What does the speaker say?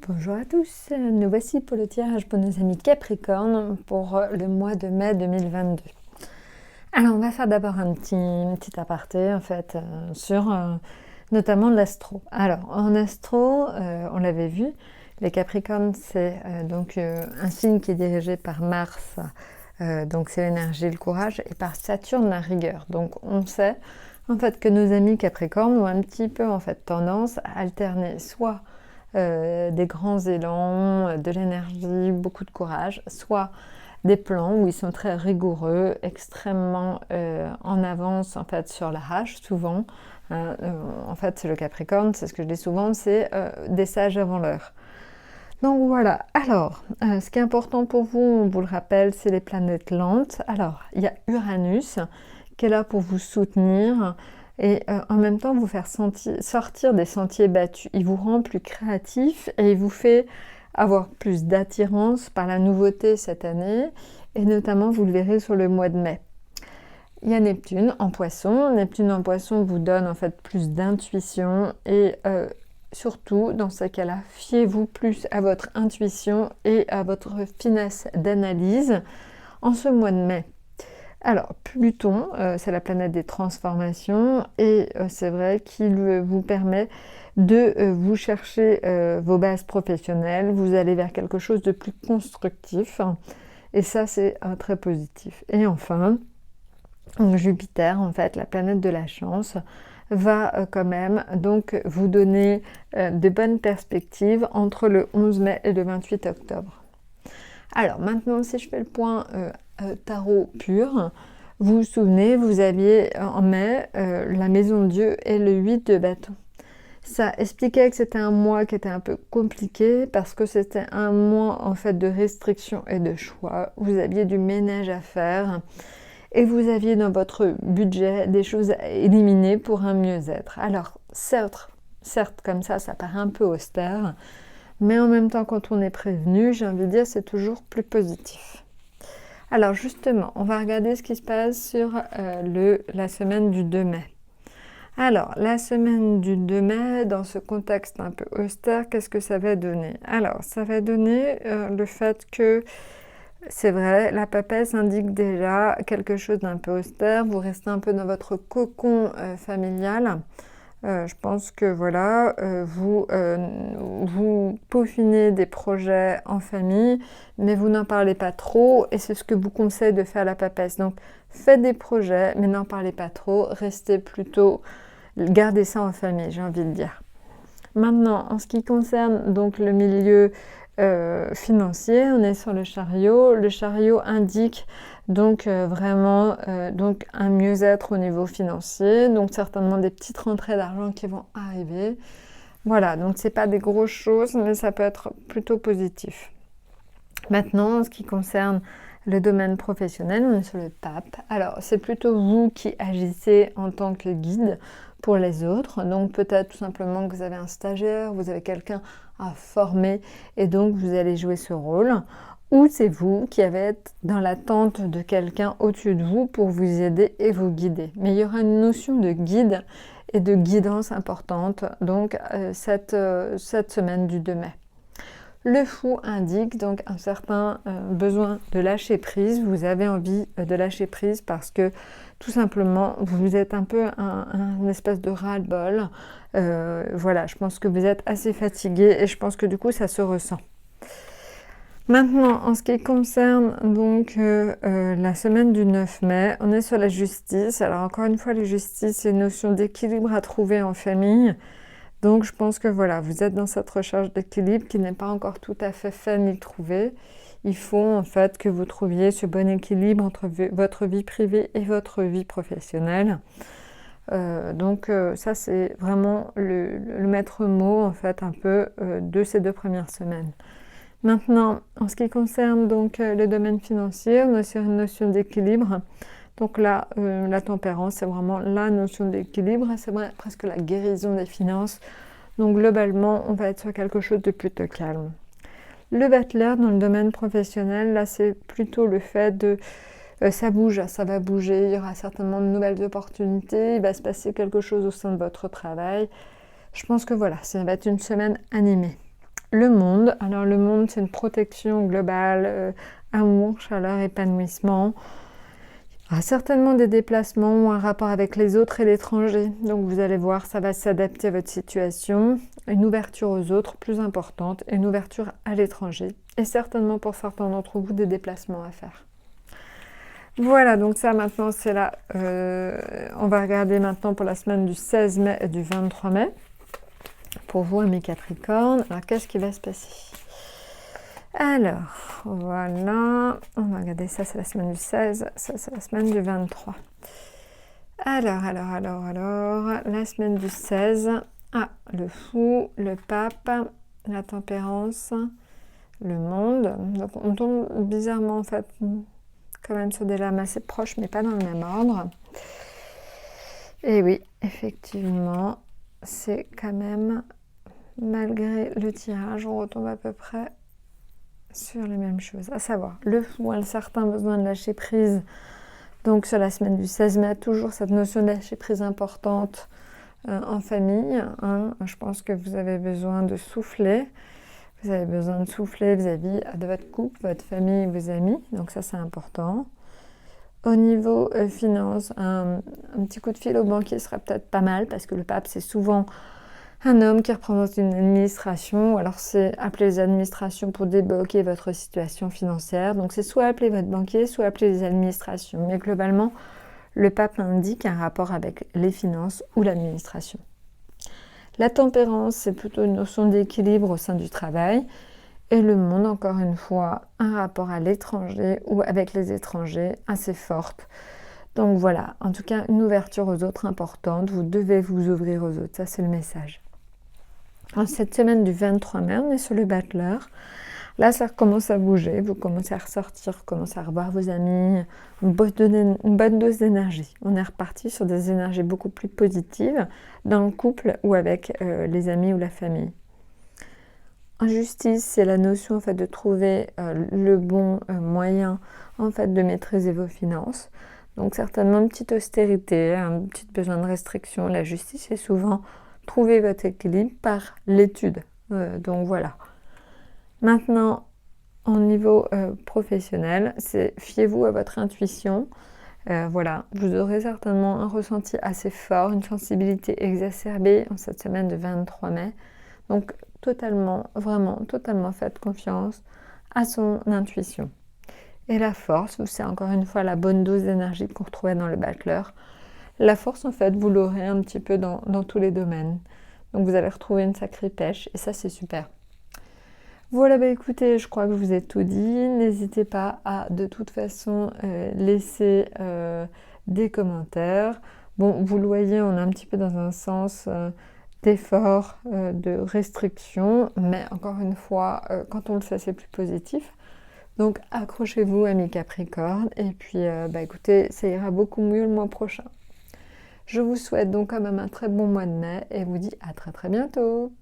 Bonjour à tous, nous voici pour le tirage pour nos amis Capricorne pour le mois de mai 2022. Alors on va faire d'abord un petit aparté en fait sur notamment l'astro. Alors en astro, on l'avait vu, les Capricornes c'est donc un signe qui est dirigé par Mars, donc c'est l'énergie, le courage, et par Saturne la rigueur. Donc on sait en fait que nos amis Capricornes ont un petit peu en fait tendance à alterner soit des grands élans, de l'énergie, beaucoup de courage, soit des plans où ils sont très rigoureux, extrêmement en avance en fait sur la hache souvent. En fait, c'est le Capricorne, c'est ce que je dis souvent, c'est des sages avant l'heure. Donc voilà, alors, ce qui est important pour vous, on vous le rappelle, c'est les planètes lentes. Alors, il y a Uranus qui est là pour vous soutenir et en même temps vous faire sortir des sentiers battus. Il vous rend plus créatif et il vous fait avoir plus d'attirance par la nouveauté cette année, et notamment vous le verrez sur le mois de mai. Il y a Neptune en Poisson. Neptune en Poisson vous donne en fait plus d'intuition et surtout dans ce cas-là, fiez-vous plus à votre intuition et à votre finesse d'analyse en ce mois de mai. Alors, Pluton, c'est la planète des transformations et c'est vrai qu'il vous permet de vous chercher vos bases professionnelles. Vous allez vers quelque chose de plus constructif et ça, c'est très positif. Et enfin, Jupiter, en fait, la planète de la chance, va quand même donc vous donner de bonnes perspectives entre le 11 mai et le 28 octobre. Alors maintenant, si je fais le point tarot pur, vous vous souvenez, vous aviez en mai la maison de Dieu et le 8 de bâton. Ça expliquait que c'était un mois qui était un peu compliqué parce que c'était un mois en fait de restrictions et de choix. Vous aviez du ménage à faire et vous aviez dans votre budget des choses à éliminer pour un mieux-être. Alors certes, comme ça paraît un peu austère, mais en même temps, quand on est prévenu, j'ai envie de dire, c'est toujours plus positif. Alors justement, on va regarder ce qui se passe sur la semaine du 2 mai. Alors, la semaine du 2 mai, dans ce contexte un peu austère, qu'est-ce que ça va donner? Alors, ça va donner le fait que, c'est vrai, la papesse indique déjà quelque chose d'un peu austère, vous restez un peu dans votre cocon familial. Je pense que voilà, vous peaufinez des projets en famille, mais vous n'en parlez pas trop, et c'est ce que vous conseille de faire la papesse. Donc, faites des projets, mais n'en parlez pas trop, restez plutôt, gardez ça en famille, j'ai envie de dire. Maintenant, en ce qui concerne donc le milieu financier, on est sur le chariot. Le chariot indique donc vraiment donc un mieux-être au niveau financier, donc certainement des petites rentrées d'argent qui vont arriver. Voilà, donc c'est pas des grosses choses, mais ça peut être plutôt positif. Maintenant, en ce qui concerne le domaine professionnel, on est sur le pape. Alors, c'est plutôt vous qui agissez en tant que guide pour les autres. Donc, peut-être tout simplement que vous avez un stagiaire, vous avez quelqu'un à former et donc vous allez jouer ce rôle. Ou c'est vous qui allez être dans l'attente de quelqu'un au-dessus de vous pour vous aider et vous guider. Mais il y aura une notion de guide et de guidance importante donc cette semaine du 2 mai. Le fou indique donc un certain besoin de lâcher prise. Vous avez envie de lâcher prise parce que tout simplement vous êtes un peu un espèce de ras-le-bol. Voilà, je pense que vous êtes assez fatigué et je pense que du coup ça se ressent. Maintenant, en ce qui concerne donc la semaine du 9 mai, on est sur la justice. Alors encore une fois, la justice, c'est une notion d'équilibre à trouver en famille. Donc je pense que voilà, vous êtes dans cette recherche d'équilibre qui n'est pas encore tout à fait faite ni trouvée. Il faut en fait que vous trouviez ce bon équilibre entre votre vie privée et votre vie professionnelle. Donc ça c'est vraiment le maître mot en fait un peu de ces 2 premières semaines. Maintenant, en ce qui concerne donc le domaine financier, on est sur une notion d'équilibre. Donc là, la tempérance, c'est vraiment la notion d'équilibre, c'est vrai, presque la guérison des finances. Donc globalement, on va être sur quelque chose de plutôt calme. Le battleur dans le domaine professionnel, là, c'est plutôt le fait de... ça bouge, ça va bouger, il y aura certainement de nouvelles opportunités, il va se passer quelque chose au sein de votre travail. Je pense que voilà, ça va être une semaine animée. le monde. Alors le monde, c'est une protection globale, amour, chaleur, épanouissement. Il y aura certainement des déplacements ou un rapport avec les autres et l'étranger. Donc vous allez voir, ça va s'adapter à votre situation. Une ouverture aux autres plus importante et une ouverture à l'étranger. Et certainement pour certains d'entre vous, des déplacements à faire. Voilà, donc ça maintenant c'est là. On va regarder maintenant pour la semaine du 16 mai et du 23 mai. Pour vous, mes Capricornes. Alors qu'est-ce qui va se passer? Alors, voilà. On va regarder ça, c'est la semaine du 16. Ça, c'est la semaine du 23. Alors, la semaine du 16. Ah, le fou, le pape, la tempérance, le monde. Donc, on tombe bizarrement, en fait, quand même sur des lames assez proches, mais pas dans le même ordre. Et oui, effectivement, c'est quand même, malgré le tirage, on retombe à peu près sur les mêmes choses, à savoir le fou a un certain besoin de lâcher prise. Donc sur la semaine du 16 mai, toujours cette notion de lâcher prise importante en famille. Je pense que vous avez besoin de souffler. Vous avez besoin de souffler vis-à-vis de votre couple, votre famille, vos amis. Donc ça, c'est important. Au niveau finance, un petit coup de fil au banquier serait peut-être pas mal parce que le pape, c'est souvent un homme qui représente une administration, ou alors c'est appeler les administrations pour débloquer votre situation financière. Donc c'est soit appeler votre banquier, soit appeler les administrations. Mais globalement, le pape indique un rapport avec les finances ou l'administration. La tempérance, c'est plutôt une notion d'équilibre au sein du travail. Et le monde, encore une fois, un rapport à l'étranger ou avec les étrangers assez forte. Donc voilà, en tout cas, une ouverture aux autres importante. Vous devez vous ouvrir aux autres, ça c'est le message. En cette semaine du 23 mai, on est sur le battleur. Là, ça commence à bouger, vous commencez à ressortir, vous commencez à revoir vos amis, une bonne dose d'énergie. On est reparti sur des énergies beaucoup plus positives dans le couple ou avec les amis ou la famille. En justice, c'est la notion en fait, de trouver le bon moyen en fait, de maîtriser vos finances. Donc certainement une petite austérité, un petit besoin de restriction. La justice, c'est souvent trouver votre équilibre par l'étude. Donc voilà. Maintenant, au niveau professionnel, c'est fiez-vous à votre intuition. Voilà, vous aurez certainement un ressenti assez fort, une sensibilité exacerbée en cette semaine de 23 mai. Donc totalement, vraiment, totalement faites confiance à son intuition. Et la force, c'est encore une fois la bonne dose d'énergie qu'on retrouvait dans le battleur. La force, en fait, vous l'aurez un petit peu dans tous les domaines. Donc vous allez retrouver une sacrée pêche et ça, c'est super. Voilà, bah écoutez, je crois que je vous ai tout dit. N'hésitez pas à, de toute façon, laisser des commentaires. Bon, vous le voyez, on est un petit peu dans un sens d'effort, de restriction, mais encore une fois, quand on le fait, c'est plus positif. Donc accrochez-vous à mes Capricornes et puis bah écoutez, ça ira beaucoup mieux le mois prochain. Je vous souhaite donc quand même un très bon mois de mai et vous dis à très très bientôt.